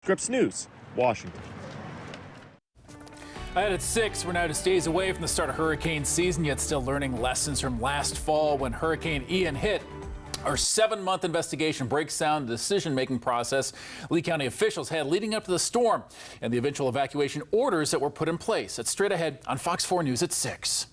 Scripps News, Washington. Ahead at 6, we're now just days away from the start of hurricane season, yet still learning lessons from last fall when Hurricane Ian hit. Our 7-month investigation breaks down the decision-making process Lee County officials had leading up to the storm and the eventual evacuation orders that were put in place. That's straight ahead on Fox 4 News at 6.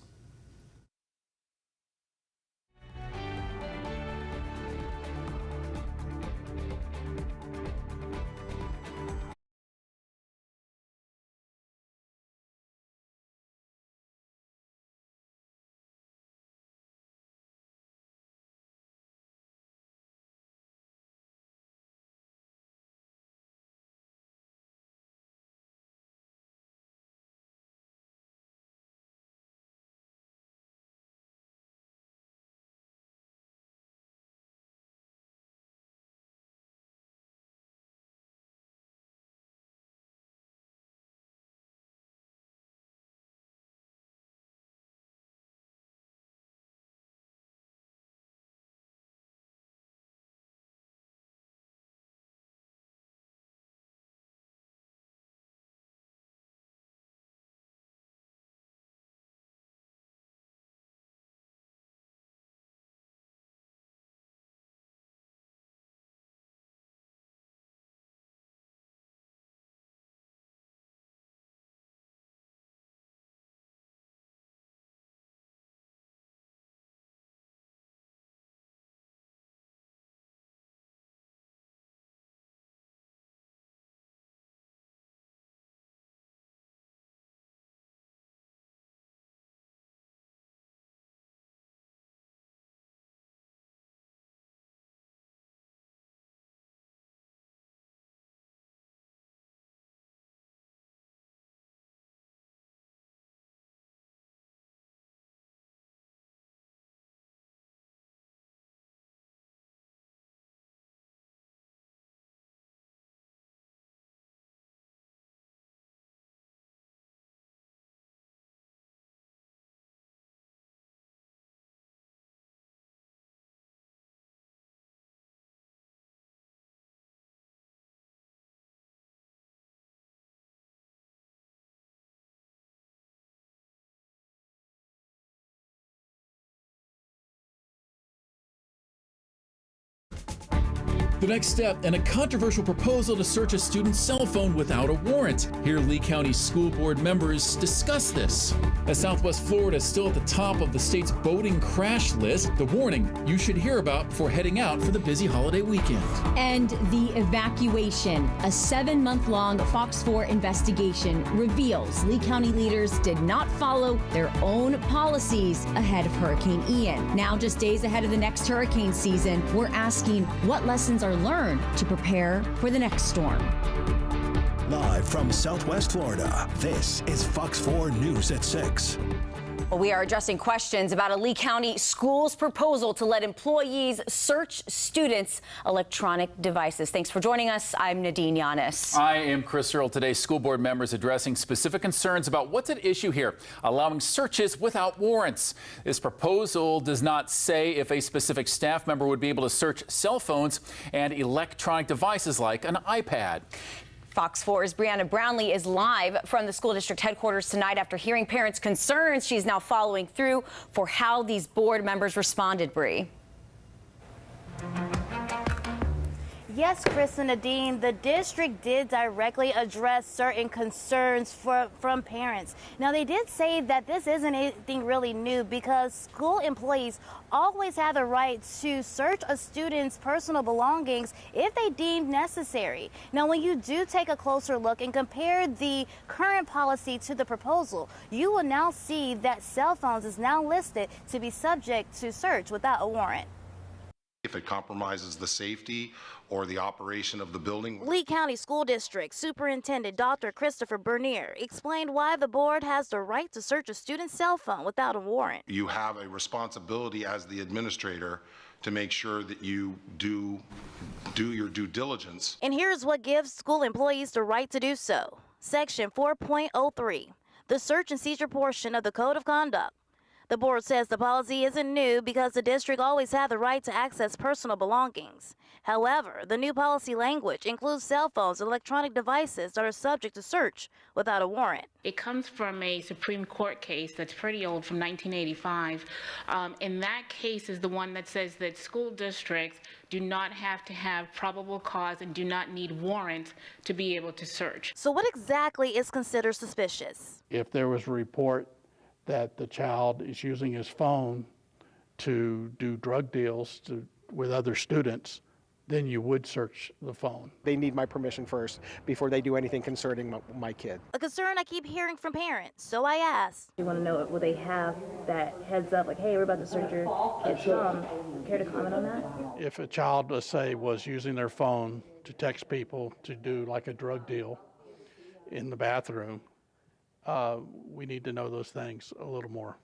The next step in a controversial proposal to search a student's cell phone without a warrant. Here, Lee County School Board members discuss this. As Southwest Florida is still at the top of the state's boating crash list, the warning you should hear about before heading out for the busy holiday weekend. And the evacuation, a 7-month-long Fox 4 investigation reveals Lee County leaders did not follow their own policies ahead of Hurricane Ian. Now, just days ahead of the next hurricane season, we're asking what lessons are learned to prepare for the next storm. Live from Southwest Florida, this is Fox 4 News at 6. Well, we are addressing questions about a Lee County school's proposal to let employees search students' electronic devices. Thanks for joining us. I'm Nadine Yanis. I am Chris Earl. Today's school board members addressing specific concerns about what's at issue here, allowing searches without warrants. This proposal does not say if a specific staff member would be able to search cell phones and electronic devices like an iPad. Fox 4's Brianna Brownlee is live from the school district headquarters tonight after hearing parents' concerns. She's now following through for how these board members responded, Bree. Yes, Chris and Nadine, the district did directly address certain concerns from parents. Now, they did say that this isn't anything really new because school employees always have the right to search a student's personal belongings if they deem necessary. Now, when you do take a closer look and compare the current policy to the proposal, you will now see that cell phones is now listed to be subject to search without a warrant. If it compromises the safety or the operation of the building. Lee County School District Superintendent Dr. Christopher Bernier explained why the board has the right to search a student's cell phone without a warrant. You have a responsibility as the administrator to make sure that you do your due diligence. And here's what gives school employees the right to do so. Section 4.03, the search and seizure portion of the Code of Conduct. The board says the policy isn't new because the district always had the right to access personal belongings. However, the new policy language includes cell phones and electronic devices that are subject to search without a warrant. It comes from a Supreme Court case that's pretty old, from 1985. And that case is the one that says that school districts do not have to have probable cause and do not need warrants to be able to search. So what exactly is considered suspicious? If there was a report that the child is using his phone to do drug deals with other students, then you would search the phone. They need my permission first before they do anything concerning my kid. A concern I keep hearing from parents, so I asked. You want to know, will they have that heads up, like, hey, we're about to search your kid's phone? Care to comment on that? If a child, let's say, was using their phone to text people to do like a drug deal in the bathroom, we need to know those things a little more,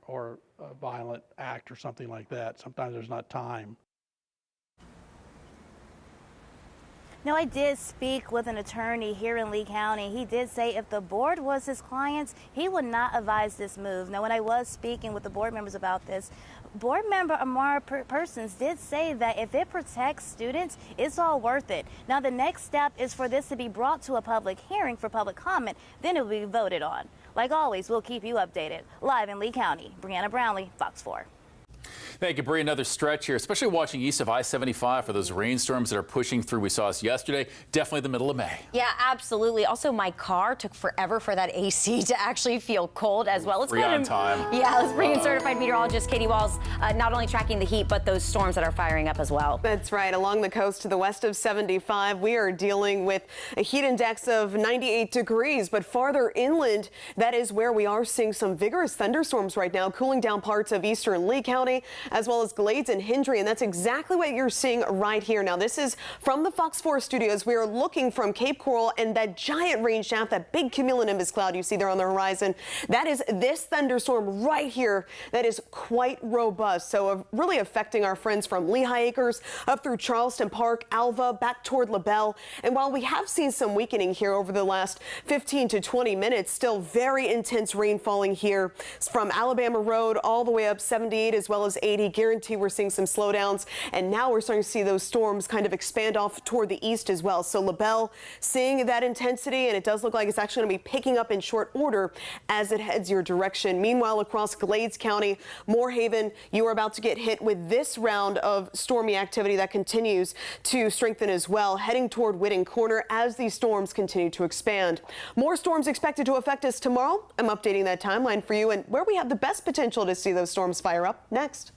or a violent act or something like that. Sometimes there's not time. Now, I did speak with an attorney here in Lee County. He did say if the board was his clients, he would not advise this move. Now, when I was speaking with the board members about this, board member Amara Persons did say that if it protects students, it's all worth it. Now, the next step is for this to be brought to a public hearing for public comment, then it will be voted on. Like always, we'll keep you updated. Live in Lee County, Brianna Brownlee, Fox 4. Thank you, Bree. Another stretch here, especially watching east of I-75 for those rainstorms that are pushing through. We saw us yesterday, definitely the middle of May. Yeah, absolutely. Also, my car took forever for that AC to actually feel cold as well. Let's Free on time. Yeah, let's bring in certified meteorologist Katie Walls, not only tracking the heat, but those storms that are firing up as well. That's right. Along the coast to the west of 75, we are dealing with a heat index of 98 degrees. But farther inland, that is where we are seeing some vigorous thunderstorms right now, cooling down parts of eastern Lee County, as well as Glades and Hendry, and that's exactly what you're seeing right here. Now, this is from the Fox 4 studios. We are looking from Cape Coral, and that giant rain shaft, that big cumulonimbus cloud you see there on the horizon, that is this thunderstorm right here that is quite robust. So really affecting our friends from Lehigh Acres up through Charleston Park, Alva, back toward LaBelle. And while we have seen some weakening here over the last 15 to 20 minutes, still very intense rain falling here from Alabama Road all the way up 78 as well as 80. Guarantee we're seeing some slowdowns, and now we're starting to see those storms kind of expand off toward the east as well. So LaBelle seeing that intensity, and it does look like it's actually going to be picking up in short order as it heads your direction. Meanwhile, across Glades County, Moorhaven, you are about to get hit with this round of stormy activity that continues to strengthen as well, heading toward Whitting Corner as these storms continue to expand. More storms expected to affect us tomorrow. I'm updating that timeline for you and where we have the best potential to see those storms fire up next.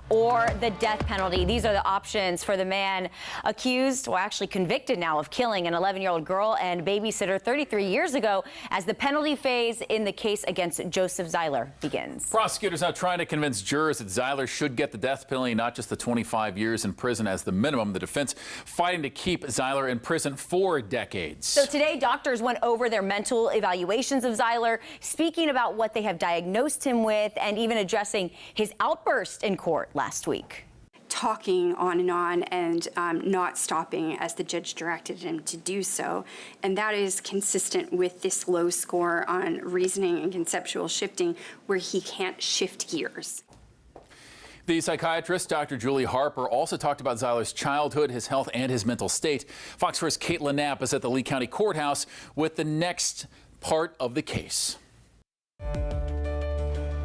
Or the death penalty. These are the options for the man accused, or actually convicted now, of killing an 11-year-old girl and babysitter 33 years ago, as the penalty phase in the case against Joseph Zeiler begins. Prosecutors now trying to convince jurors that Zeiler should get the death penalty, not just the 25 years in prison as the minimum. The defense fighting to keep Zeiler in prison for decades. So today, doctors went over their mental evaluations of Zeiler, speaking about what they have diagnosed him with, and even addressing his outburst in court last week. Talking on and not stopping as the judge directed him to do so. And that is consistent with this low score on reasoning and conceptual shifting, where he can't shift gears. The psychiatrist, Dr. Julie Harper, also talked about Zeiler's childhood, his health, and his mental state. Fox 4's Caitlin Knapp is at the Lee County Courthouse with the next part of the case.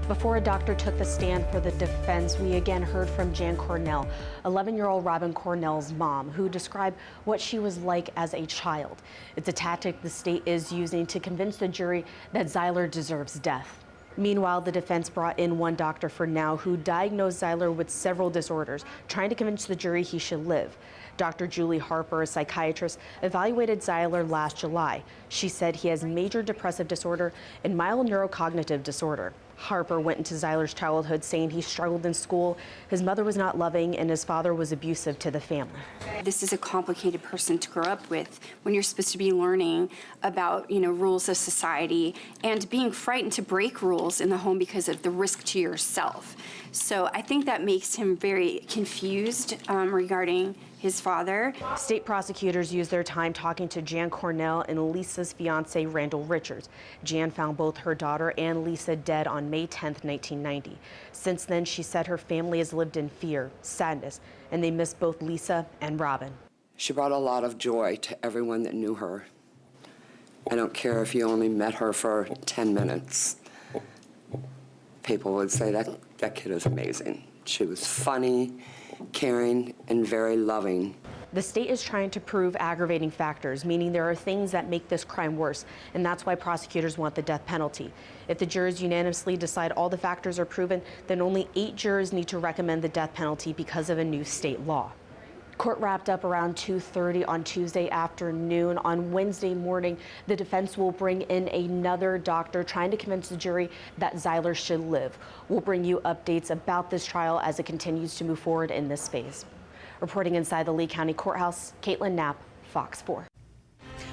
Before a doctor took the stand for the defense, we again heard from Jan Cornell, 11-year-old Robin Cornell's mom, who described what she was like as a child. It's a tactic the state is using to convince the jury that Zeiler deserves death. Meanwhile, the defense brought in one doctor for now who diagnosed Zeiler with several disorders, trying to convince the jury he should live. Dr. Julie Harper, a psychiatrist, evaluated Zeiler last July. She said he has major depressive disorder and mild neurocognitive disorder. Harper went into Zeiler's childhood saying he struggled in school, his mother was not loving, and his father was abusive to the family. This is a complicated person to grow up with when you're supposed to be learning about, rules of society and being frightened to break rules in the home because of the risk to yourself. So I think that makes him very confused regarding his father. State prosecutors used their time talking to Jan Cornell and Lisa's fiance, Randall Richards. Jan found both her daughter and Lisa dead on May 10th, 1990. Since then, she said her family has lived in fear, sadness, and they miss both Lisa and Robin. She brought a lot of joy to everyone that knew her. I don't care if you only met her for 10 minutes. People would say that kid is amazing. She was funny, caring, and very loving. The state is trying to prove aggravating factors, meaning there are things that make this crime worse, and that's why prosecutors want the death penalty. If the jurors unanimously decide all the factors are proven, then only 8 jurors need to recommend the death penalty because of a new state law. Court wrapped up around 2:30 on Tuesday afternoon. On Wednesday morning, the defense will bring in another doctor trying to convince the jury that Zeiler should live. We'll bring you updates about this trial as it continues to move forward in this space. Reporting inside the Lee County Courthouse, Caitlin Knapp, Fox 4.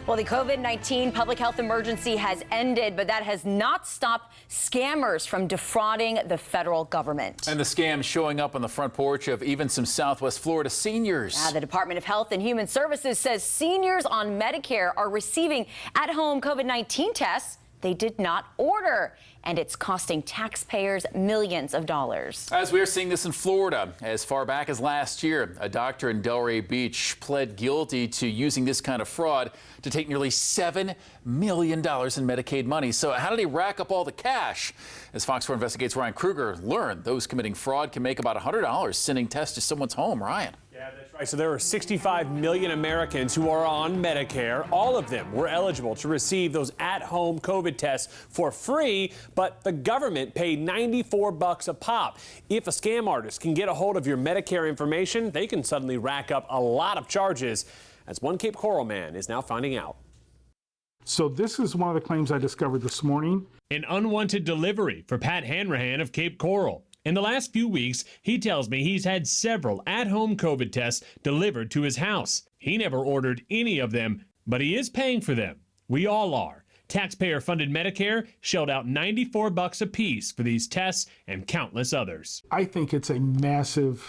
Well, the COVID-19 public health emergency has ended, but that has not stopped scammers from defrauding the federal government. And the scam showing up on the front porch of even some Southwest Florida seniors. The Department of Health and Human Services says seniors on Medicare are receiving at-home COVID-19 tests they did not order, and it's costing taxpayers millions of dollars. As we are seeing this in Florida, as far back as last year, a doctor in Delray Beach pled guilty to using this kind of fraud to take nearly $7 million in Medicaid money. So how did he rack up all the cash? As Fox 4 Investigates Ryan Kruger learned, those committing fraud can make about $100 sending tests to someone's home. Ryan. Yeah, that's right. So there are 65 million Americans who are on Medicare. All of them were eligible to receive those at-home COVID tests for free, but the government paid $94 a pop. If a scam artist can get a hold of your Medicare information, they can suddenly rack up a lot of charges, as one Cape Coral man is now finding out. So this is one of the claims I discovered this morning. An unwanted delivery for Pat Hanrahan of Cape Coral. In the last few weeks, he tells me he's had several at-home COVID tests delivered to his house. He never ordered any of them, but he is paying for them. We all are. Taxpayer-funded Medicare shelled out $94 apiece for these tests and countless others. I think it's a massive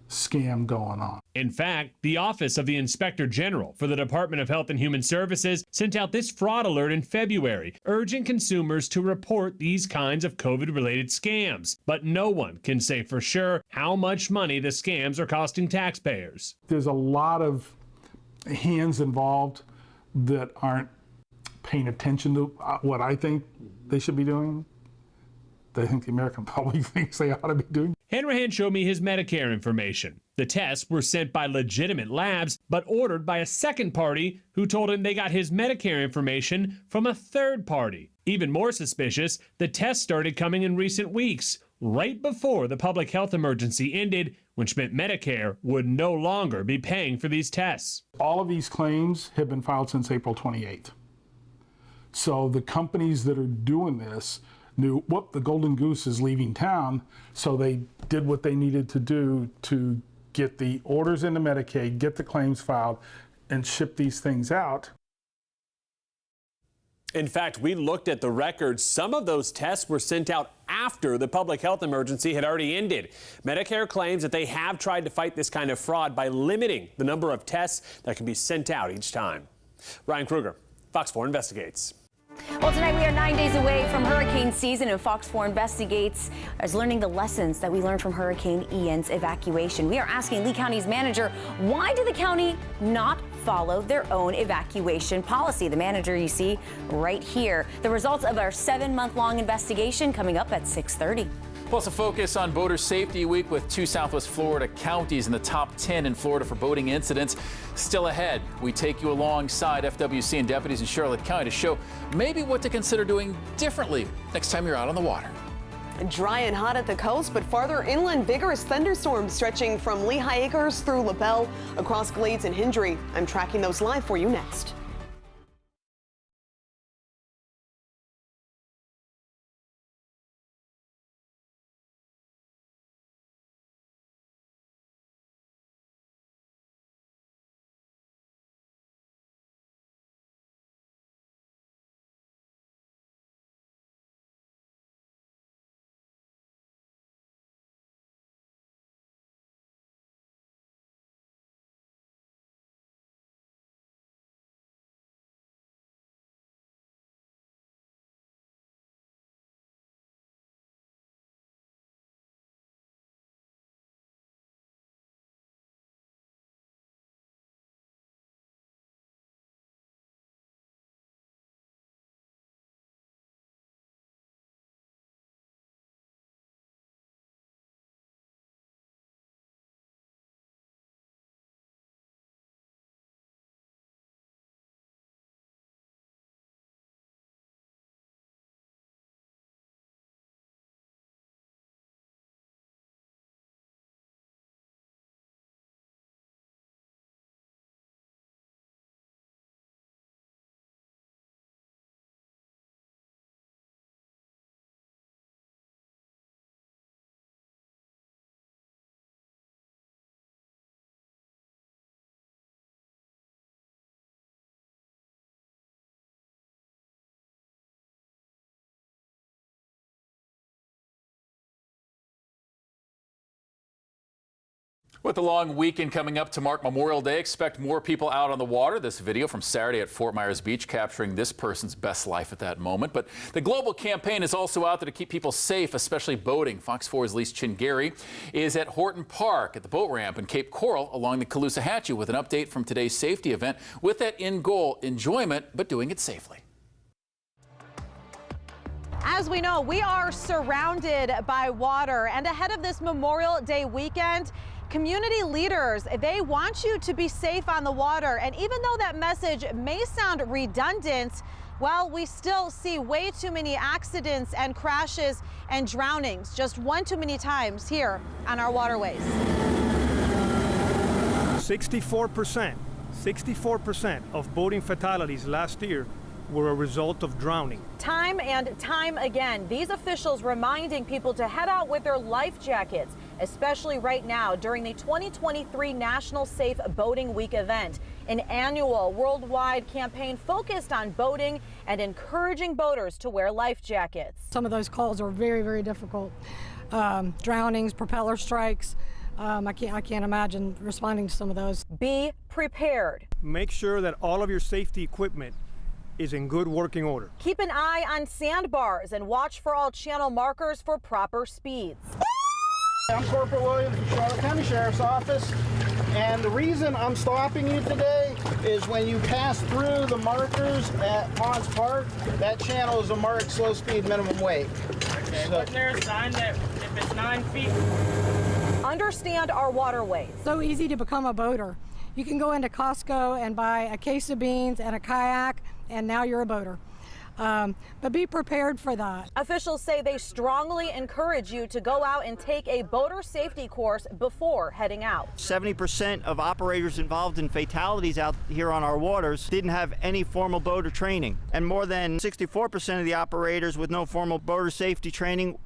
scam going on. In fact, the Office of the Inspector General for the Department of Health and Human Services sent out this fraud alert in February, urging consumers to report these kinds of COVID-related scams. But no one can say for sure how much money the scams are costing taxpayers. There's a lot of hands involved that aren't paying attention to what I think they should be doing. They think the American public thinks they ought to be doing. Hanrahan showed me his Medicare information. The tests were sent by legitimate labs, but ordered by a second party who told him they got his Medicare information from a third party. Even more suspicious, the tests started coming in recent weeks, right before the public health emergency ended, which meant Medicare would no longer be paying for these tests. All of these claims have been filed since April 28th. So the companies that are doing this knew, whoop, the golden goose is leaving town, so they did what they needed to do to get the orders into Medicaid, get the claims filed, and ship these things out. In fact, we looked at the records. Some of those tests were sent out after the public health emergency had already ended. Medicare claims that they have tried to fight this kind of fraud by limiting the number of tests that can be sent out each time. Ryan Kruger, Fox 4 Investigates. Well, tonight we are 9 days away from hurricane season, and Fox 4 Investigates is learning the lessons that we learned from Hurricane Ian's evacuation. We are asking Lee County's manager, why did the county not follow their own evacuation policy? The manager you see right here. The results of our 7-month-long investigation coming up at 6:30. Plus a focus on Boater Safety Week with 2 Southwest Florida counties in the top 10 in Florida for boating incidents. Still ahead, we take you alongside FWC and deputies in Charlotte County to show maybe what to consider doing differently next time you're out on the water. Dry and hot at the coast, but farther inland, vigorous thunderstorms stretching from Lehigh Acres through LaBelle across Glades and Hendry. I'm tracking those live for you next. With the long weekend coming up to mark Memorial Day, expect more people out on the water. This video from Saturday at Fort Myers Beach capturing this person's best life at that moment. But the global campaign is also out there to keep people safe, especially boating. Fox 4's Lise Chingari is at Horton Park at the boat ramp in Cape Coral along the Caloosahatchee with an update from today's safety event with that end goal, enjoyment, but doing it safely. As we know, we are surrounded by water, and ahead of this Memorial Day weekend, community leaders, they want you to be safe on the water. And even though that message may sound redundant, well, we still see way too many accidents and crashes and drownings, just one too many times here on our waterways. 64% of boating fatalities last year were a result of drowning. Time and time again, these officials reminding people to head out with their life jackets, especially right now during the 2023 National Safe Boating Week event, an annual worldwide campaign focused on boating and encouraging boaters to wear life jackets. Some of those calls are very, very difficult. Drownings, propeller strikes. I can't imagine responding to some of those. Be prepared. Make sure that all of your safety equipment is in good working order. Keep an eye on sandbars and watch for all channel markers for proper speeds. I'm Corporal Williams from Charlotte County Sheriff's Office, and the reason I'm stopping you today is when you pass through the markers at Ponds Park, that channel is a marked slow speed minimum weight. Okay, so, wasn't there a sign that if it's 9 feet? Understand our waterways. So easy to become a boater. You can go into Costco and buy a case of beans and a kayak, and now you're a boater. But be prepared for that. Officials say they strongly encourage you to go out and take a boater safety course before heading out. 70% of operators involved in fatalities out here on our waters didn't have any formal boater training. And more than 64% of the operators with no formal boater safety training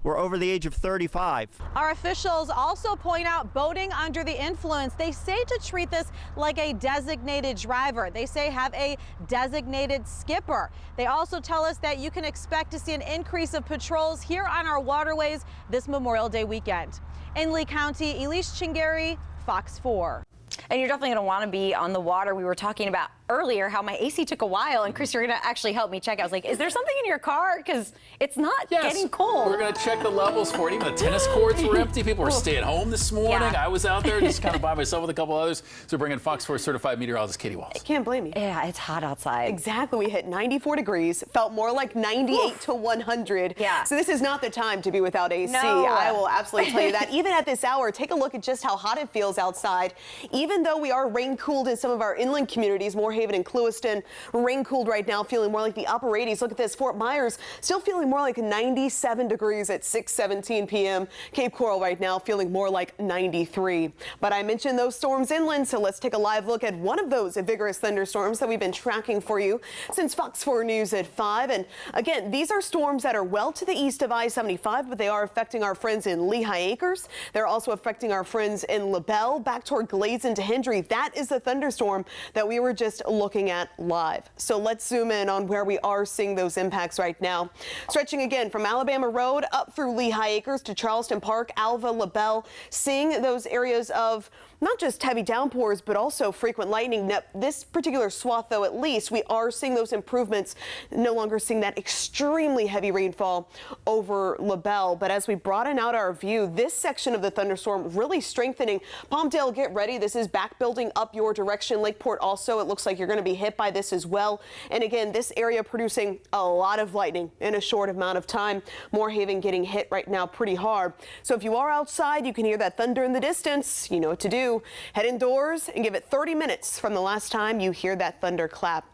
were over the age of 35. Our officials also point out boating under the influence. They say to treat this like a designated driver. They say have a designated skipper. They also tell us that you can expect to see an increase of patrols here on our waterways this Memorial Day weekend. In Lee County, Lise Chingari, Fox 4. And you're definitely going to want to be on the water. We were talking about earlier how my AC took a while, and Chris, you're going to actually help me check. I was like, is there something in your car? Because it's not getting cold. We're going to check the levels for it. Even the tennis courts were empty. People were staying home this morning. Yeah. I was out there just kind of by myself with a couple others. So we're bringing Fox 4 certified meteorologist Katie Walls. I can't blame you. Yeah, it's hot outside. Exactly. We hit 94 degrees. Felt more like 98 to 100. Yeah. So this is not the time to be without AC. No. I will absolutely tell you that. Even at this hour, take a look at just how hot it feels outside. Even though we are rain-cooled in some of our inland communities, Moorhaven and Clewiston, rain-cooled right now, feeling more like the upper 80s. Look at this. Fort Myers still feeling more like 97 degrees at 6:17 p.m. Cape Coral right now feeling more like 93. But I mentioned those storms inland, so let's take a live look at one of those vigorous thunderstorms that we've been tracking for you since Fox 4 News at 5. And again, these are storms that are well to the east of I-75, but they are affecting our friends in Lehigh Acres. They're also affecting our friends in LaBelle, back toward Glades into Hendry. That is the thunderstorm that we were just looking at live. So let's zoom in on where we are seeing those impacts right now. Stretching again from Alabama Road up through Lehigh Acres to Charleston Park, Alva, LaBelle, seeing those areas of not just heavy downpours, but also frequent lightning. Now, this particular swath, though, at least, we are seeing those improvements, no longer seeing that extremely heavy rainfall over LaBelle. But as we broaden out our view, this section of the thunderstorm really strengthening. Palmdale, get ready. This is back building up your direction. Lakeport also, it looks like you're going to be hit by this as well. And again, this area producing a lot of lightning in a short amount of time. Moorhaven getting hit right now pretty hard. So if you are outside, you can hear that thunder in the distance. You know what to do. Head indoors and give it 30 minutes from the last time you hear that thunder clap.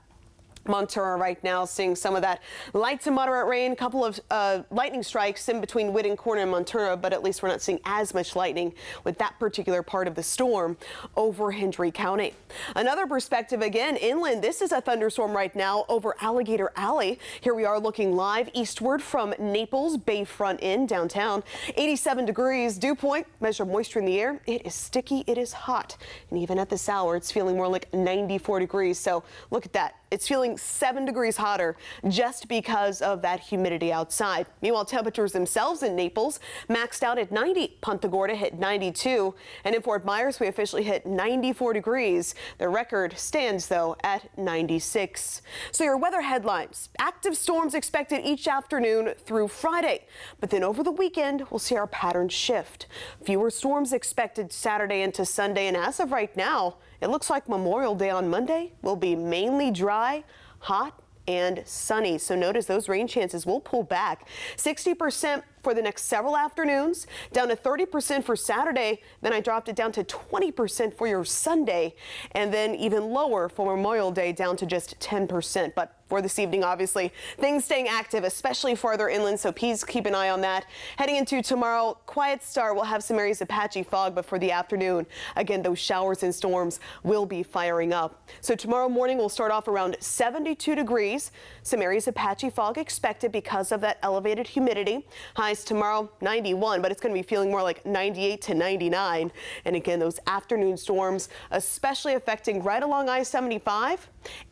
Montura right now seeing some of that light to moderate rain, a couple of lightning strikes in between Whitting Corner and Montura, but at least we're not seeing as much lightning with that particular part of the storm over Hendry County. Another perspective again, inland, this is a thunderstorm right now over Alligator Alley. Here we are looking live eastward from Naples Bayfront Inn downtown. 87 degrees, dew point, measure moisture in the air. It is sticky, it is hot. And even at this hour, it's feeling more like 94 degrees. So look at that. It's feeling feeling 7 degrees hotter just because of that humidity outside. Meanwhile, temperatures themselves in Naples maxed out at 90. Punta Gorda hit 92. And in Fort Myers, we officially hit 94 degrees. The record stands, though, at 96. So your weather headlines. Active storms expected each afternoon through Friday. But then over the weekend, we'll see our pattern shift. Fewer storms expected Saturday into Sunday. And as of right now, it looks like Memorial Day on Monday will be mainly dry, hot, and sunny. So notice those rain chances will pull back. 60% for the next several afternoons, down to 30% for Saturday. Then I dropped it down to 20% for your Sunday, and then even lower for Memorial Day, down to just 10%. But for this evening, obviously, things staying active, especially farther inland, so please keep an eye on that. Heading into tomorrow, quiet start. We'll have some areas of patchy fog, but for the afternoon, again, those showers and storms will be firing up. So tomorrow morning, we'll start off around 72 degrees. Some areas of patchy fog expected because of that elevated humidity. Highs tomorrow, 91, but it's going to be feeling more like 98 to 99. And again, those afternoon storms, especially affecting right along I-75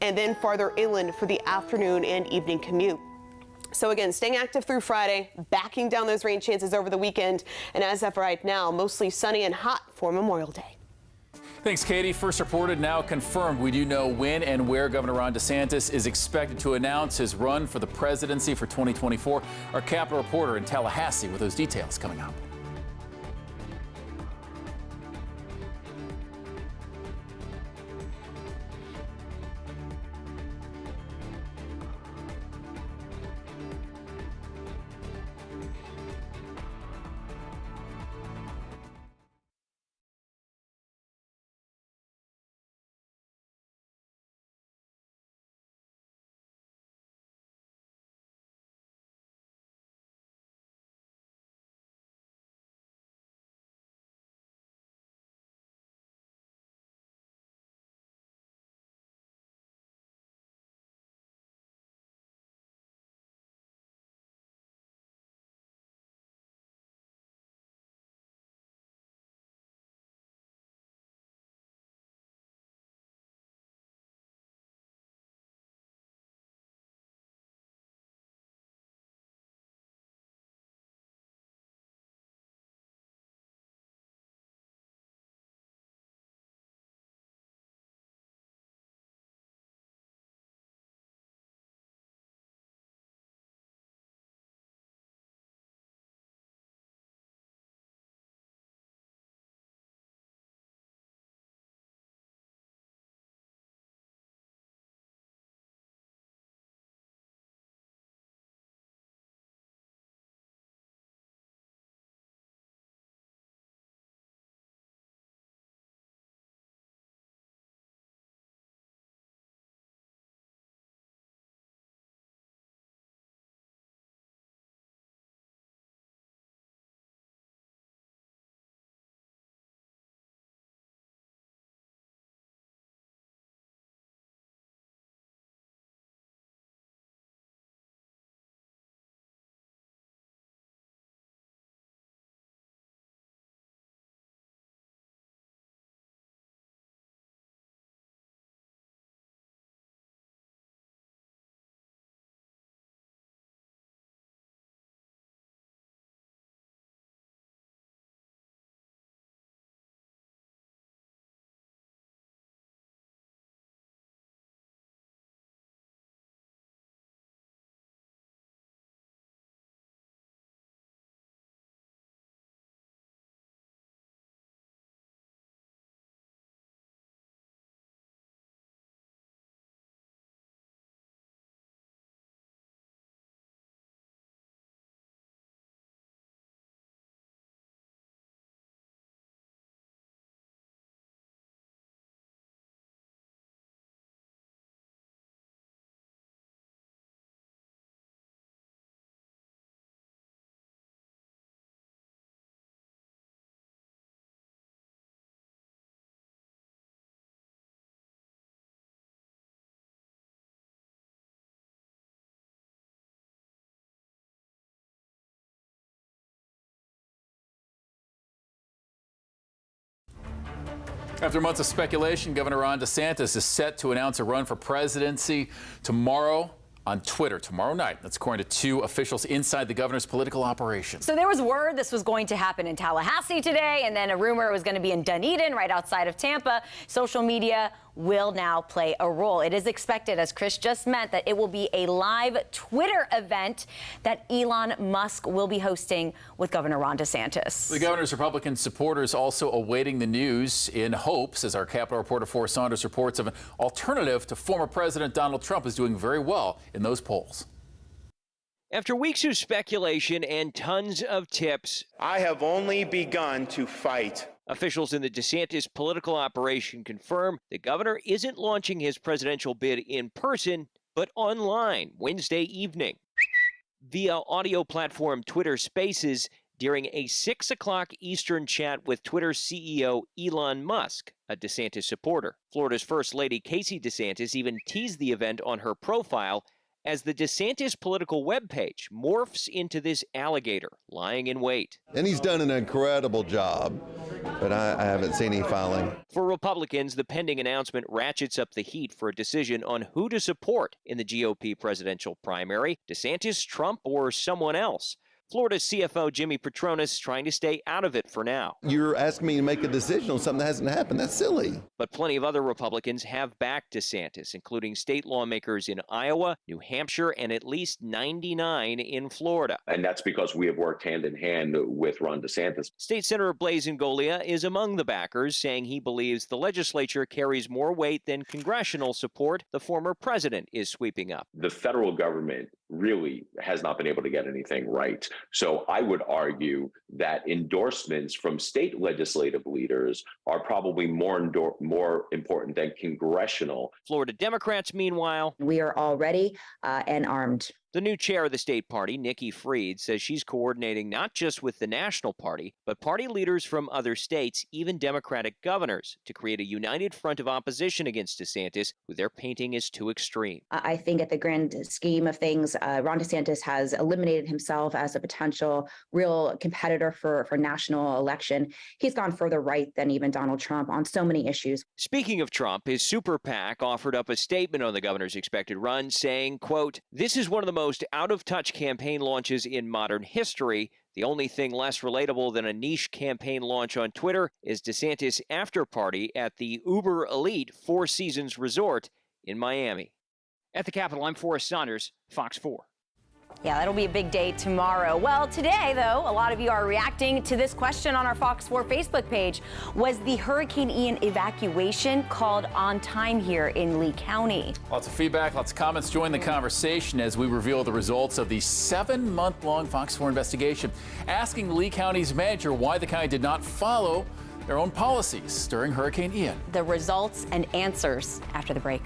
and then farther inland for the afternoon and evening commute. So again, staying active through Friday, backing down those rain chances over the weekend. And as of right now, mostly sunny and hot for Memorial Day. Thanks, Katie. First reported, now confirmed. We do know when and where Governor Ron DeSantis is expected to announce his run for the presidency for 2024. Our Capitol reporter in Tallahassee with those details coming up. After months of speculation, Governor Ron DeSantis is set to announce a run for presidency tomorrow on Twitter tomorrow night. That's according to two officials inside the governor's political operation. So there was word this was going to happen in Tallahassee today, and then a rumor it was going to be in Dunedin, right outside of Tampa. Social media will now play a role. It is expected, as Chris just meant, that it will be a live Twitter event that Elon Musk will be hosting with Governor Ron DeSantis. The governor's Republican supporters also awaiting the news in hopes, as our Capitol reporter Forrest Saunders reports, of an alternative to former President Donald Trump is doing very well in those polls. After weeks of speculation and tons of tips, I have only begun to fight. Officials in the DeSantis political operation confirm the governor isn't launching his presidential bid in person, but online Wednesday evening. Via audio platform Twitter Spaces during a 6 o'clock Eastern chat with Twitter CEO Elon Musk, a DeSantis supporter. Florida's First Lady Casey DeSantis even teased the event on her profile as the DeSantis political webpage morphs into this alligator lying in wait. And he's done an incredible job, but I haven't seen any filing. For Republicans, the pending announcement ratchets up the heat for a decision on who to support in the GOP presidential primary, DeSantis, Trump, or someone else. Florida CFO Jimmy Petronas trying to stay out of it for now. You're asking me to make a decision on something that hasn't happened. That's silly. But plenty of other Republicans have backed DeSantis, including state lawmakers in Iowa, New Hampshire, and at least 99 in Florida. And that's because we have worked hand in hand with Ron DeSantis. State Senator Blaise Ingoglia is among the backers, saying he believes the legislature carries more weight than congressional support the former president is sweeping up. The federal government really has not been able to get anything right. So I would argue that endorsements from state legislative leaders are probably more important than congressional. Florida Democrats, meanwhile, we are all ready and armed. The new chair of the state party, Nikki Fried, says she's coordinating not just with the national party, but party leaders from other states, even Democratic governors, to create a united front of opposition against DeSantis, who they're painting as too extreme. I think at the grand scheme of things, Ron DeSantis has eliminated himself as a potential real competitor for national election. He's gone further right than even Donald Trump on so many issues. Speaking of Trump, his super PAC offered up a statement on the governor's expected run saying, quote, "This is one of the most out-of-touch campaign launches in modern history. The only thing less relatable than a niche campaign launch on Twitter is DeSantis' after party at the uber elite Four Seasons Resort in Miami." At the Capitol, I'm Forrest Saunders, Fox 4. Yeah, that'll be a big day tomorrow. Well, today, though, a lot of you are reacting to this question on our Fox 4 Facebook page. Was the Hurricane Ian evacuation called on time here in Lee County? Lots of feedback, lots of comments. Join the conversation as we reveal the results of the 7-month-long Fox 4 investigation, asking Lee County's manager why the county did not follow their own policies during Hurricane Ian. The results and answers after the break.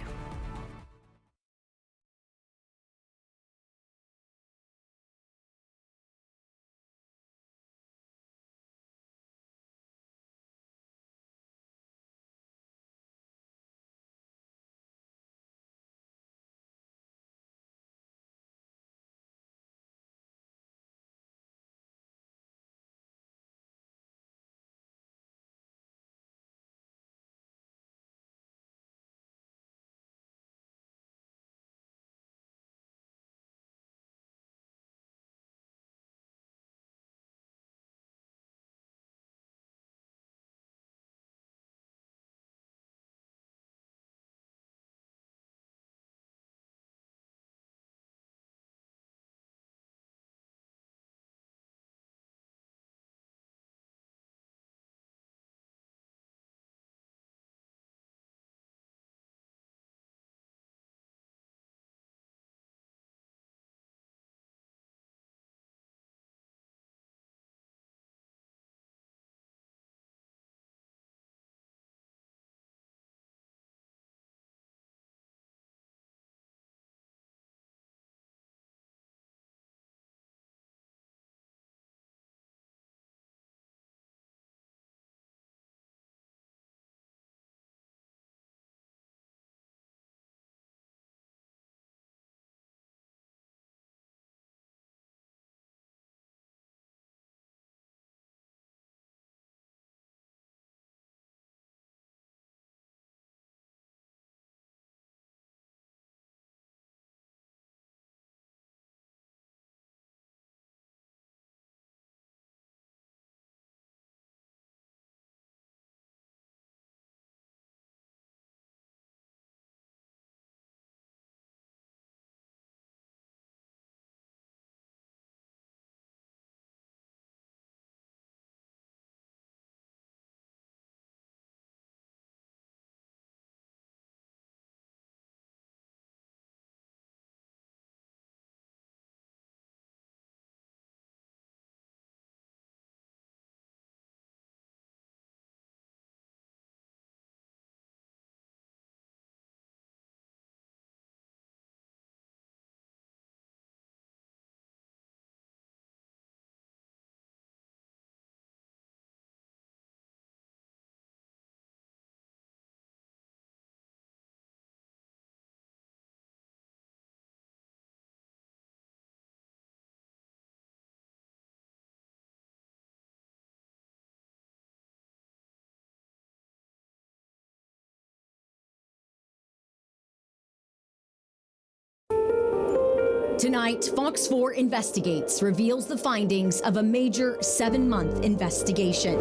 Tonight, Fox 4 Investigates reveals the findings of a major 7-month investigation.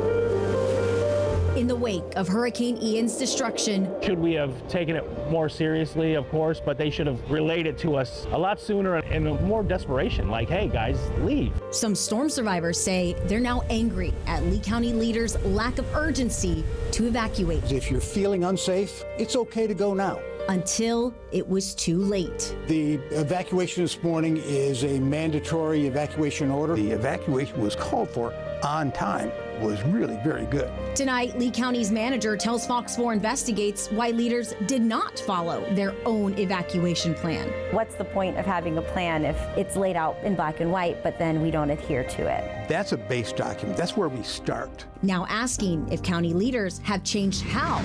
In the wake of Hurricane Ian's destruction, should we have taken it more seriously? Of course, but they should have relayed it to us a lot sooner and more desperation, like, hey guys, leave. Some storm survivors say they're now angry at Lee County leaders' lack of urgency to evacuate. If you're feeling unsafe, it's okay to go now. Until it was too late. The evacuation this morning is a mandatory evacuation order. The evacuation was called for on time, was really very good. Tonight, Lee County's manager tells Fox 4 Investigates why leaders did not follow their own evacuation plan. What's the point of having a plan if it's laid out in black and white, but then we don't adhere to it? That's a base document. That's where we start. Now asking if county leaders have changed how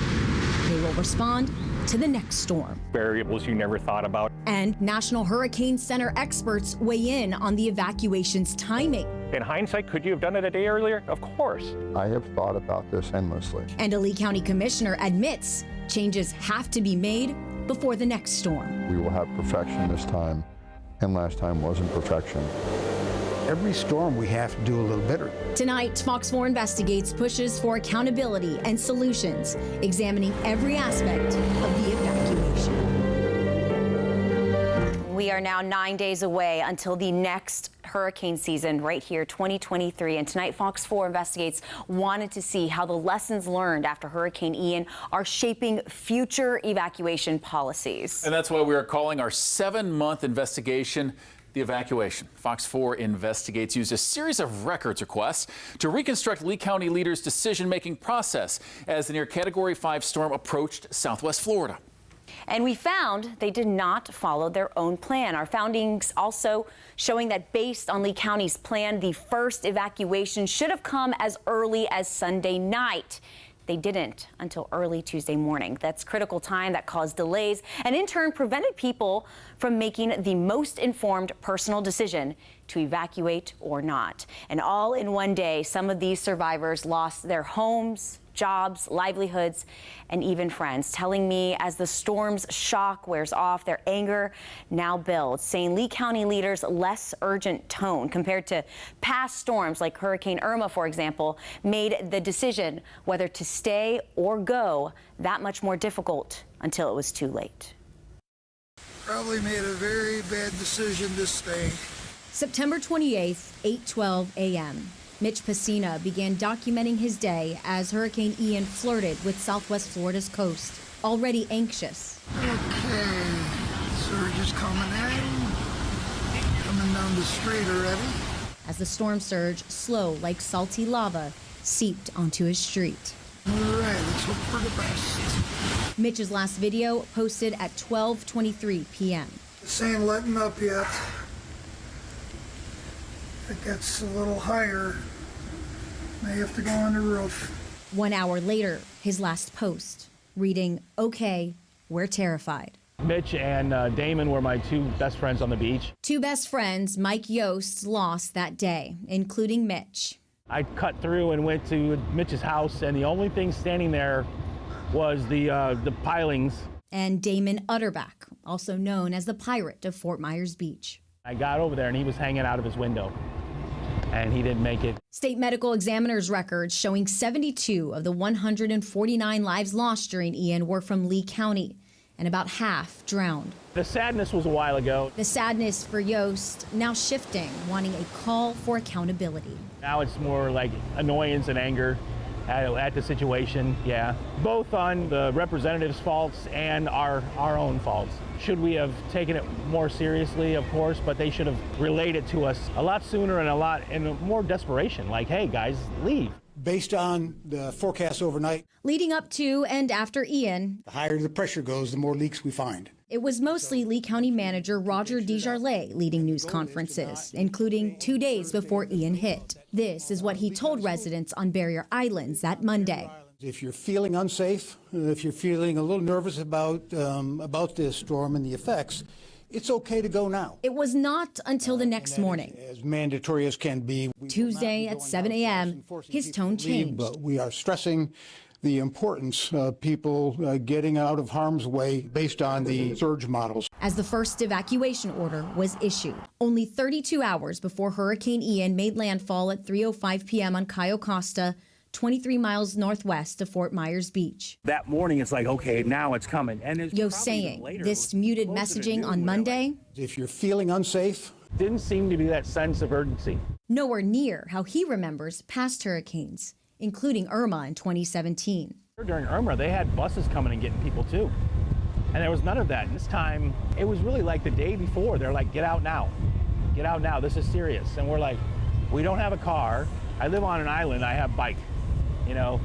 they will respond to the next storm. Variables you never thought about. And National Hurricane Center experts weigh in on the evacuation's timing. In hindsight, could you have done it a day earlier? Of course. I have thought about this endlessly. And a Lee County commissioner admits changes have to be made before the next storm. We will have perfection this time, and last time wasn't perfection. Every storm we have to do a little better. Tonight, Fox 4 Investigates pushes for accountability and solutions, examining every aspect of the evacuation. We are now 9 days away until the next hurricane season right here, 2023. And tonight, Fox 4 Investigates wanted to see how the lessons learned after Hurricane Ian are shaping future evacuation policies. And that's why we are calling our 7-month investigation the evacuation. Fox 4 Investigates used a series of records requests to reconstruct Lee County leaders' decision-making process as the near Category 5 storm approached Southwest Florida. And we found they did not follow their own plan. Our findings also showing that based on Lee County's plan, the first evacuation should have come as early as Sunday night. They didn't until early Tuesday morning. That's critical time that caused delays and in turn prevented people from making the most informed personal decision to evacuate or not. And all in one day, some of these survivors lost their homes, jobs, livelihoods, and even friends, telling me as the storm's shock wears off, their anger now builds, saying Lee County leaders' less urgent tone compared to past storms like Hurricane Irma, for example, made the decision whether to stay or go that much more difficult until it was too late. Probably made a very bad decision to stay. September 28th, 8:12 a.m. Mitch Pacina began documenting his day as Hurricane Ian flirted with Southwest Florida's coast, already anxious. Okay, surge is coming down the street already. As the storm surge, slow like salty lava, seeped onto his street. All right, let's hope for the best. Mitch's last video posted at 12:23 p.m. This ain't letting up yet. If it gets a little higher, may have to go on the roof. 1 hour later, his last post, reading, "Okay, we're terrified." Mitch and Damon were my two best friends on the beach. Two best friends Mike Yost lost that day, including Mitch. I cut through and went to Mitch's house, and the only thing standing there was the pilings. And Damon Utterback, also known as the Pirate of Fort Myers Beach. I got over there, and he was hanging out of his window, and he didn't make it. State medical examiner's records showing 72 of the 149 lives lost during Ian were from Lee County, and about half drowned. The sadness was a while ago. The sadness for Yost now shifting, wanting a call for accountability. Now it's more like annoyance and anger at the situation, yeah. Both on the representatives' faults and our own faults. Should we have taken it more seriously? Of course, but they should have relayed it to us a lot sooner and more desperation, like, hey guys, leave. Based on the forecast overnight, leading up to and after Ian, the higher the pressure goes, the more leaks we find. It was mostly Lee County manager Roger DeJarlais leading news conferences, including 2 days before Ian hit. This is what he told residents on Barrier Islands that Monday. If you're feeling unsafe, if you're feeling a little nervous about this storm and the effects, it's okay to go now. It was not until the next morning, as mandatory as can be. Tuesday at 7 a.m., his tone changed. But we are stressing the importance of people getting out of harm's way based on the surge models. As the first evacuation order was issued, only 32 hours before Hurricane Ian made landfall at 3:05 p.m. on Cayo Costa, 23 miles northwest of Fort Myers Beach. That morning, it's like, okay, now it's coming. And it's Yo saying this muted messaging on Monday, if you're feeling unsafe, didn't seem to be that sense of urgency. Nowhere near how he remembers past hurricanes, including Irma in 2017. During Irma, they had buses coming and getting people too. And there was none of that. And this time, it was really like the day before. They're like, get out now. Get out now. This is serious. And we're like, we don't have a car. I live on an island. I have bike. You know,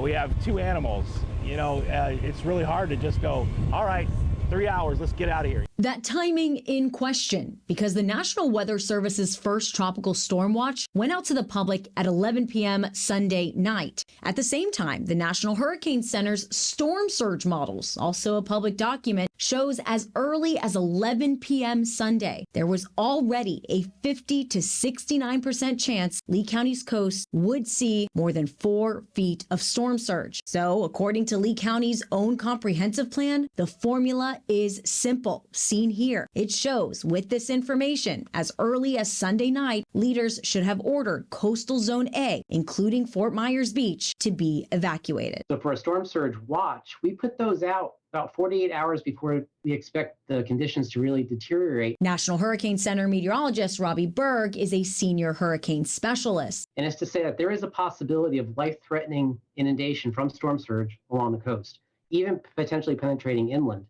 we have 2 animals. You know, it's really hard to just go, all right, 3 hours, let's get out of here. That timing in question because the National Weather Service's first tropical storm watch went out to the public at 11 p.m. Sunday night. At the same time, the National Hurricane Center's storm surge models, also a public document, shows as early as 11 p.m. Sunday, there was already a 50 to 69% chance Lee County's coast would see more than 4 feet of storm surge. So, according to Lee County's own comprehensive plan, the formula is simple. Seen here. It shows with this information, as early as Sunday night, leaders should have ordered coastal zone A, including Fort Myers Beach, to be evacuated. So for a storm surge watch, we put those out about 48 hours before we expect the conditions to really deteriorate. National Hurricane Center meteorologist Robbie Berg is a senior hurricane specialist. And it's to say that there is a possibility of life-threatening inundation from storm surge along the coast, even potentially penetrating inland.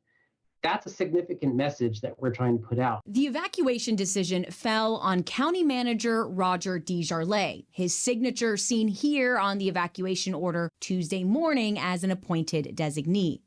That's a significant message that we're trying to put out. The evacuation decision fell on County Manager Roger DeJarlais, his signature seen here on the evacuation order Tuesday morning as an appointed designee.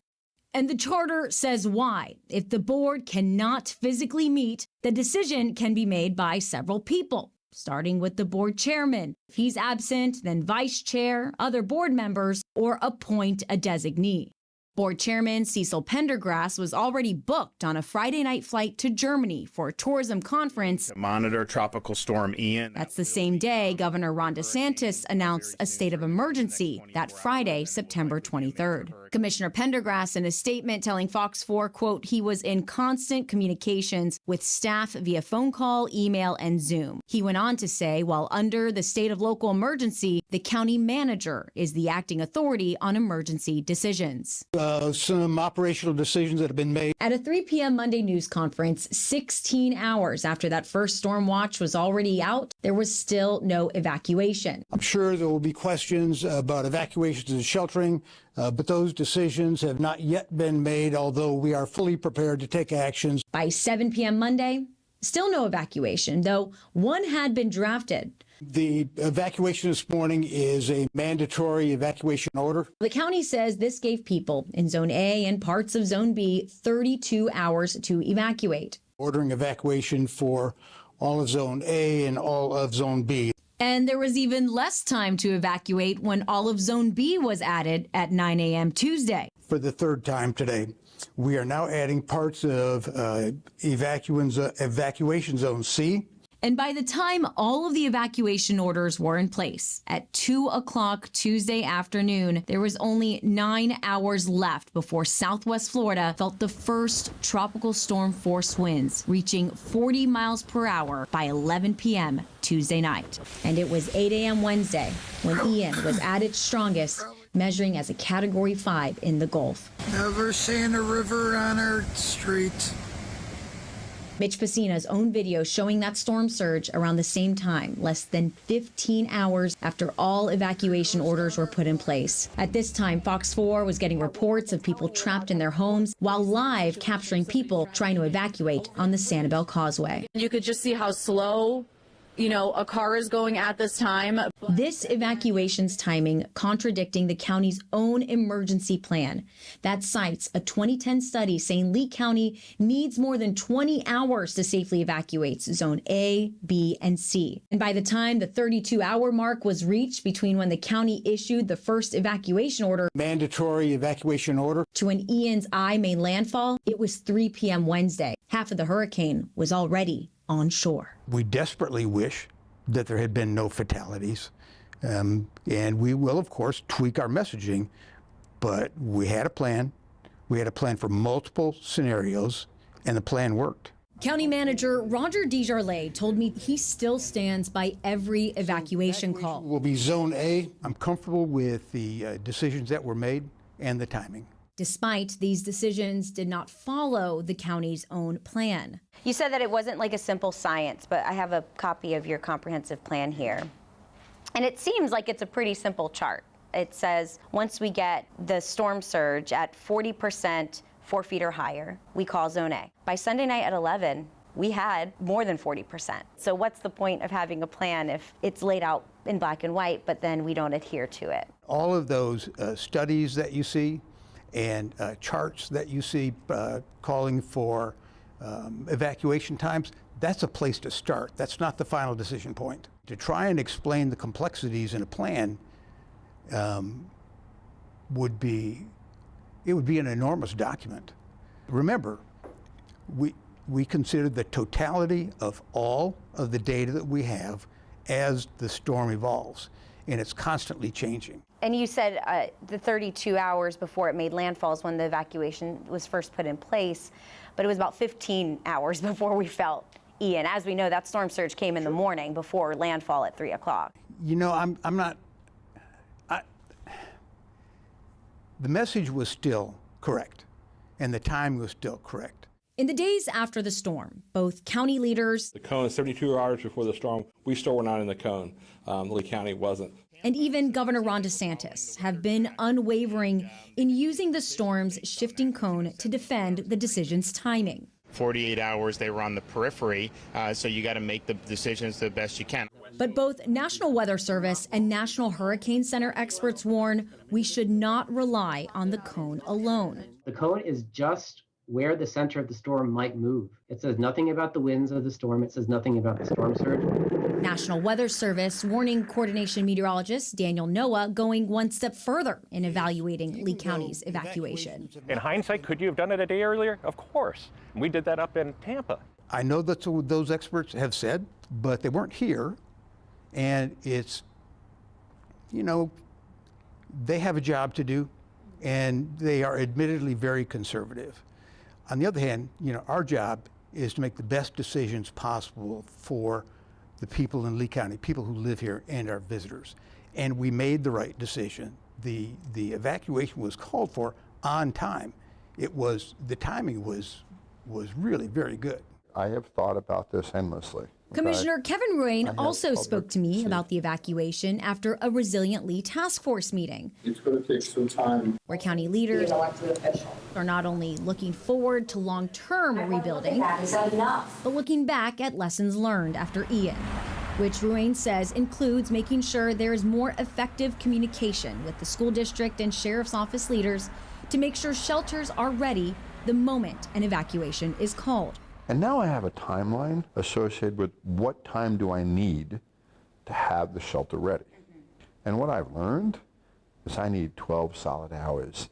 And the charter says why. If the board cannot physically meet, the decision can be made by several people, starting with the board chairman. If he's absent, then vice chair, other board members, or appoint a designee. Board Chairman Cecil Pendergrass was already booked on a Friday night flight to Germany for a tourism conference to monitor Tropical Storm Ian. That's the same day Governor Ron DeSantis announced a state of emergency that Friday, September 23rd. Commissioner Pendergrass, in a statement telling Fox 4, quote, he was in constant communications with staff via phone call, email, and Zoom. He went on to say, while under the state of local emergency, the county manager is the acting authority on emergency decisions. Some operational decisions that have been made. At a 3 p.m. Monday news conference, 16 hours after that first storm watch was already out, there was still no evacuation. I'm sure there will be questions about evacuations and sheltering, but those decisions have not yet been made, although we are fully prepared to take actions. By 7 p.m. Monday, still no evacuation, though one had been drafted. The evacuation this morning is a mandatory evacuation order. The county says this gave people in Zone A and parts of Zone B 32 hours to evacuate. Ordering evacuation for all of Zone A and all of Zone B. And there was even less time to evacuate when all of Zone B was added at 9 a.m. Tuesday. For the third time today, we are now adding parts of evacuation Zone C. And by the time all of the evacuation orders were in place, at 2 o'clock Tuesday afternoon, there was only 9 hours left before Southwest Florida felt the first tropical storm force winds, reaching 40 miles per hour by 11 p.m. Tuesday night. And it was 8 a.m. Wednesday when Ian was at its strongest, measuring as a Category 5 in the Gulf. Never seen a river on our street. Mitch Pacina's own video showing that storm surge around the same time, less than 15 hours after all evacuation orders were put in place. At this time, Fox 4 was getting reports of people trapped in their homes while live capturing people trying to evacuate on the Sanibel Causeway. You could just see how slow, a car is going at this time. This evacuation's timing contradicting the county's own emergency plan that cites a 2010 study saying Lee County needs more than 20 hours to safely evacuate Zone A, B, and C. And by the time the 32-hour mark was reached between when the county issued the first evacuation order, mandatory evacuation order, to when Ian's eye made landfall, it was 3 p.m. Wednesday. Half of the hurricane was already on shore. We desperately wish that there had been no fatalities. And we will, of course, tweak our messaging, but we had a plan. We had a plan for multiple scenarios, and the plan worked. County Manager Roger Desjardins told me he still stands by every evacuation call. Will be Zone A. I'm comfortable with the decisions that were made and the timing. Despite these decisions did not follow the county's own plan. You said that it wasn't like a simple science, but I have a copy of your comprehensive plan here. And it seems like it's a pretty simple chart. It says once we get the storm surge at 40%, 4 feet or higher, we call Zone A. By Sunday night at 11, we had more than 40%. So what's the point of having a plan if it's laid out in black and white, but then we don't adhere to it? All of those studies that you see and charts that you see calling for evacuation times, that's a place to start. That's not the final decision point. To try and explain the complexities in a plan would be an enormous document. Remember, we consider the totality of all of the data that we have as the storm evolves, and it's constantly changing. And you said the 32 hours before it made landfall is when the evacuation was first put in place, but it was about 15 hours before we felt Ian. As we know, that storm surge came in the morning before landfall at 3 o'clock. You know, the message was still correct, and the time was still correct. In the days after the storm, both county leaders, the cone 72 hours before the storm, we still were not in the cone. Lee County wasn't. And even Governor Ron DeSantis have been unwavering in using the storm's shifting cone to defend the decision's timing. 48 hours they were on the periphery, so you got to make the decisions the best you can. But both National Weather Service and National Hurricane Center experts warn we should not rely on the cone alone. The cone is just where the center of the storm might move. It says nothing about the winds of the storm. It says nothing about the storm surge. National Weather Service warning coordination meteorologist Daniel Noah going one step further in evaluating Lee County's evacuation. In hindsight, could you have done it a day earlier? Of course. We did that up in Tampa. I know that's what those experts have said, but they weren't here. And it's, you know, they have a job to do, and they are admittedly very conservative. On the other hand, you know, our job is to make the best decisions possible for the people in Lee County, people who live here and our visitors. And we made the right decision. The evacuation was called for on time. The timing was really very good. I have thought about this endlessly. Commissioner Kevin Ruane also spoke to me about the evacuation after a Resilient Lee Task Force meeting. It's going to take some time. Where county leaders are not only looking forward to long-term rebuilding, but looking back at lessons learned after Ian, which Ruane says includes making sure there is more effective communication with the school district and sheriff's office leaders to make sure shelters are ready the moment an evacuation is called. And now I have a timeline associated with what time do I need to have the shelter ready. And what I've learned is I need 12 solid hours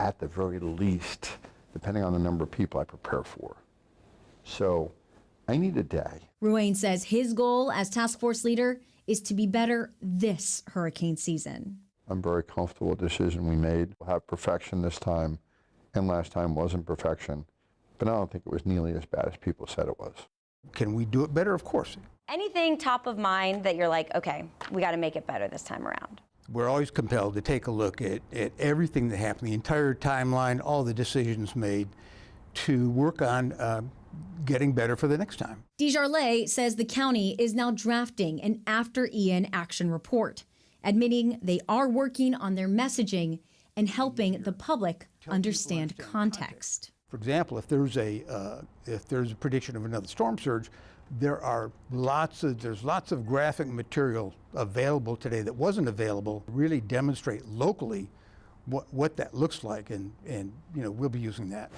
at the very least, depending on the number of people I prepare for. So I need a day. Ruane says his goal as task force leader is to be better this hurricane season. I'm very comfortable with the decision we made. We'll have perfection this time, and last time wasn't perfection. But I don't think it was nearly as bad as people said it was. Can we do it better? Of course. Anything top of mind that you're like, okay, we got to make it better this time around? We're always compelled to take a look at everything that happened, the entire timeline, all the decisions made, to work on getting better for the next time. Desjardins says the county is now drafting an after Ian action report, admitting they are working on their messaging and helping the public understand context. For example, if there's a prediction of another storm surge, there's lots of graphic material available today that wasn't available. Really demonstrate locally what that looks like, and you know, we'll be using that.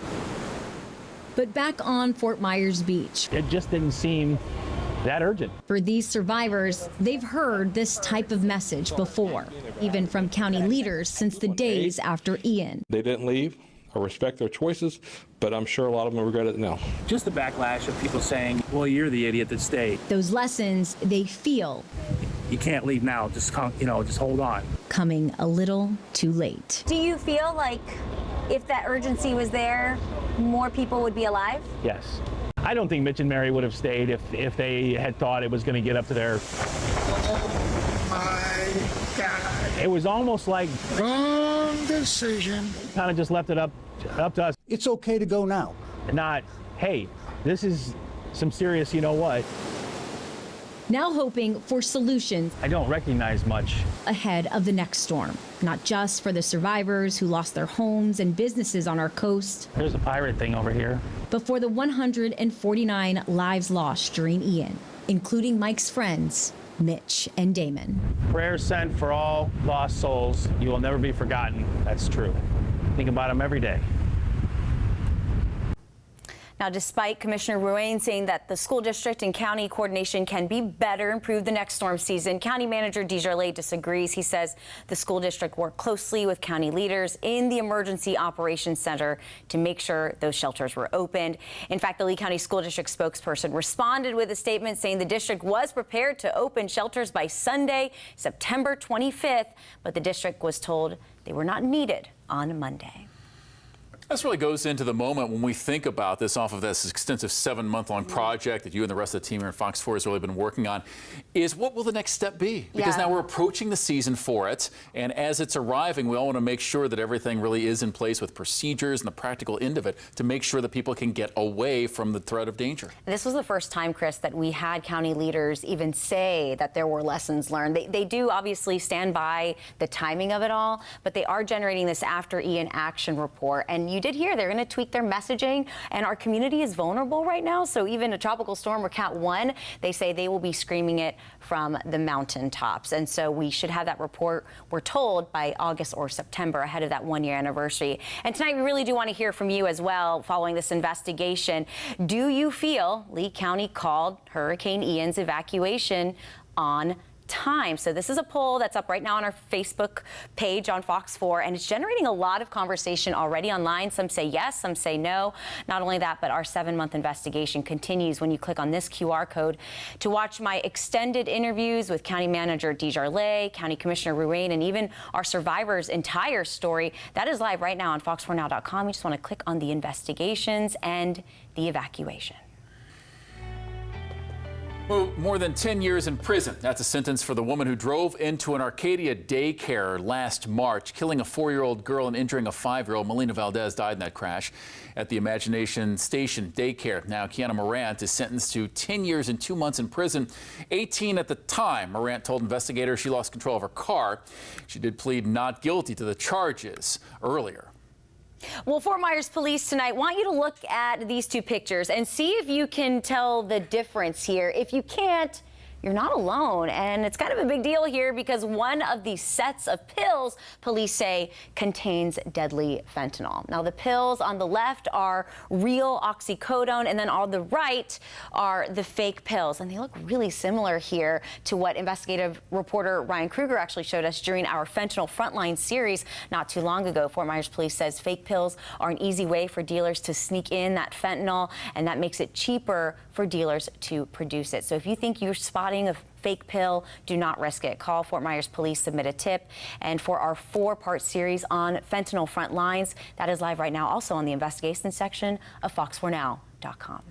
But back on Fort Myers Beach, it just didn't seem that urgent. For these survivors, they've heard this type of message before, even from county leaders since the days after Ian. They didn't leave. I respect their choices, but I'm sure a lot of them regret it now. Just the backlash of people saying, well, you're the idiot that stayed. Those lessons they feel you can't leave now. Just hold on. Coming a little too late. Do you feel like if that urgency was there, more people would be alive? Yes. I don't think Mitch and Mary would have stayed if they had thought it was going to get up to their... Oh my God. It was almost like... Wrong decision. Kind of just left it up to us. It's okay to go now. Not, hey, this is some serious you know what. Now hoping for solutions. I don't recognize much. Ahead of the next storm, not just for the survivors who lost their homes and businesses on our coast. There's a pirate thing over here. But for the 149 lives lost during Ian, including Mike's friends, Mitch and Damon. Prayers sent for all lost souls. You will never be forgotten. That's true. Think about them every day. Now, despite Commissioner Ruane saying that the school district and county coordination can be better, improve the next storm season, County Manager DeJarlais disagrees. He says the school district worked closely with county leaders in the Emergency Operations Center to make sure those shelters were opened. In fact, the Lee County School District spokesperson responded with a statement saying the district was prepared to open shelters by Sunday, September 25th, but the district was told they were not needed on Monday. This really goes into the moment when we think about this off of this extensive 7-month-long project that you and the rest of the team here at Fox 4 has really been working on, is what will the next step be? Because now we're approaching the season for it, and as it's arriving, we all want to make sure that everything really is in place with procedures and the practical end of it to make sure that people can get away from the threat of danger. This was the first time, Chris, that we had county leaders even say that there were lessons learned. They do obviously stand by the timing of it all, but they are generating this after Ian action report, and you did hear they're going to tweak their messaging, and our community is vulnerable right now. So even a tropical storm or Cat 1, they say they will be screaming it from the mountaintops. And so we should have that report, we're told, by August or September, ahead of that 1-year anniversary. And tonight we really do want to hear from you as well following this investigation. Do you feel Lee County called Hurricane Ian's evacuation on time? So this is a poll that's up right now on our Facebook page on Fox 4, and it's generating a lot of conversation already online. Some say yes, some say no. Not only that, but our 7-month investigation continues when you click on this QR code to watch my extended interviews with County Manager DeJarlais, County Commissioner Ruane, and even our survivors' entire story. That is live right now on fox4now.com. You just want to click on the investigations and the evacuation. Well, more than 10 years in prison. That's a sentence for the woman who drove into an Arcadia daycare last March, killing a 4-year-old girl and injuring a 5-year-old. Melina Valdez died in that crash at the Imagination Station daycare. Now, Kiana Morant is sentenced to 10 years and 2 months in prison, 18 at the time. Morant told investigators she lost control of her car. She did plead not guilty to the charges earlier. Well, Fort Myers police tonight want you to look at these two pictures and see if you can tell the difference here. If you can't, you're not alone, and it's kind of a big deal here because one of these sets of pills, police say, contains deadly fentanyl. Now, the pills on the left are real oxycodone, and then on the right are the fake pills, and they look really similar here to what investigative reporter Ryan Kruger actually showed us during our Fentanyl Frontline series not too long ago. Fort Myers police says fake pills are an easy way for dealers to sneak in that fentanyl, and that makes it cheaper for dealers to produce it. So if you think you're spotting a fake pill, do not risk it. Call Fort Myers police, submit a tip. And for our 4-part series on Fentanyl Frontlines, that is live right now, also on the investigation section of fox4now.com.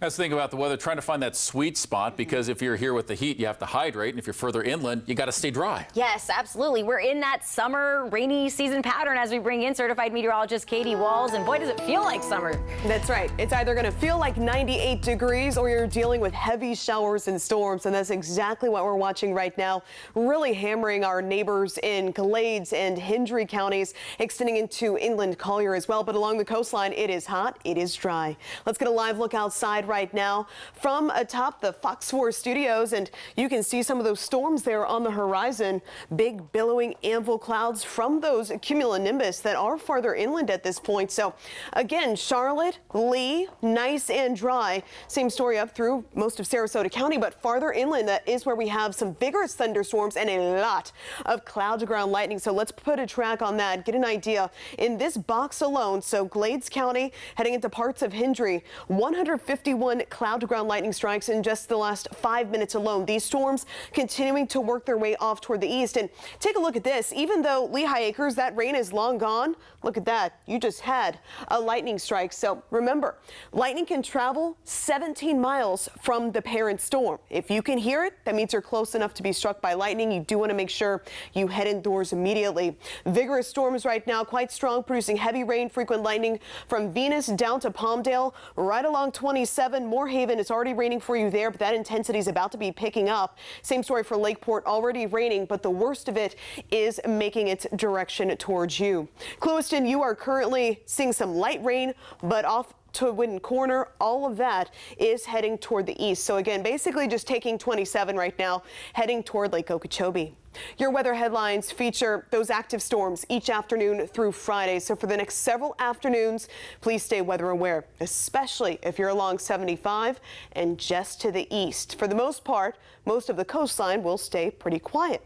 Let's think about the weather, trying to find that sweet spot, because if you're here with the heat, you have to hydrate, and if you're further inland, you got to stay dry. Yes, absolutely. We're in that summer rainy season pattern as we bring in certified meteorologist Katie Walls, and boy, does it feel like summer. That's right. It's either going to feel like 98 degrees or you're dealing with heavy showers and storms, and that's exactly what we're watching right now, really hammering our neighbors in Glades and Hendry counties, extending into inland Collier as well. But along the coastline, it is hot, it is dry. Let's get a live look outside right now from atop the Fox 4 studios, and you can see some of those storms there on the horizon. Big billowing anvil clouds from those cumulonimbus that are farther inland at this point. So again, Charlotte, Lee, nice and dry. Same story up through most of Sarasota County, but farther inland, that is where we have some vigorous thunderstorms and a lot of cloud to ground lightning. So let's put a track on that, get an idea. In this box alone, so Glades County heading into parts of Hendry, 151 41 cloud-to-ground lightning strikes in just the last 5 minutes alone. These storms continuing to work their way off toward the east. And take a look at this. Even though Lehigh Acres, that rain is long gone, look at that. You just had a lightning strike. So remember, lightning can travel 17 miles from the parent storm. If you can hear it, that means you're close enough to be struck by lightning. You do want to make sure you head indoors immediately. Vigorous storms right now, quite strong, producing heavy rain, frequent lightning from Venus down to Palmdale, right along 27. Moorhaven, it's already raining for you there, but that intensity is about to be picking up. Same story for Lakeport, already raining, but the worst of it is making its direction towards you. Clewiston, you are currently seeing some light rain, but off to Wooden Corner, all of that is heading toward the east. So again, basically just taking 27 right now, heading toward Lake Okeechobee. Your weather headlines feature those active storms each afternoon through Friday. So for the next several afternoons, please stay weather aware, especially if you're along 75 and just to the east. For the most part, most of the coastline will stay pretty quiet.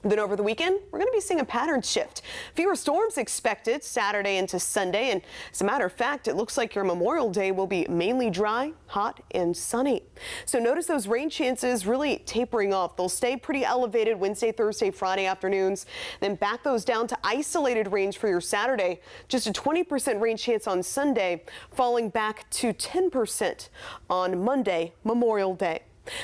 Then over the weekend, we're going to be seeing a pattern shift. Fewer storms expected Saturday into Sunday. And as a matter of fact, it looks like your Memorial Day will be mainly dry, hot, and sunny. So notice those rain chances really tapering off. They'll stay pretty elevated Wednesday, Thursday, Friday afternoons. Then back those down to isolated rains for your Saturday. Just a 20% rain chance on Sunday, falling back to 10% on Monday, Memorial Day.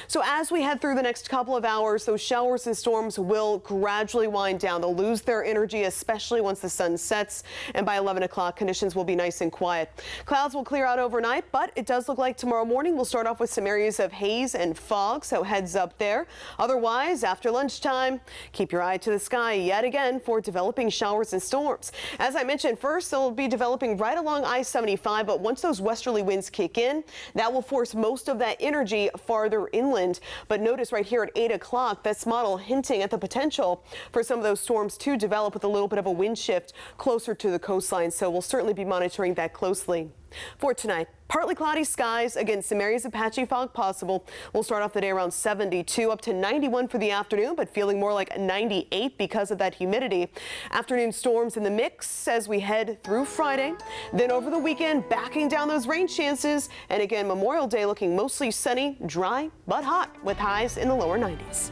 So as we head through the next couple of hours, those showers and storms will gradually wind down. They'll lose their energy, especially once the sun sets. And by 11 o'clock, conditions will be nice and quiet. Clouds will clear out overnight, but it does look like tomorrow morning we'll start off with some areas of haze and fog, so heads up there. Otherwise, after lunchtime, keep your eye to the sky yet again for developing showers and storms. As I mentioned, first they'll be developing right along I-75, but once those westerly winds kick in, that will force most of that energy farther inland. But notice right here at 8 o'clock, this model hinting at the potential for some of those storms to develop with a little bit of a wind shift closer to the coastline. So we'll certainly be monitoring that closely. For tonight, partly cloudy skies. Again, some areas of patchy fog possible. We'll start off the day around 72 up to 91 for the afternoon, but feeling more like 98 because of that humidity. Afternoon storms in the mix as we head through Friday. Then over the weekend, backing down those rain chances. And again, Memorial Day looking mostly sunny, dry, but hot with highs in the lower 90s.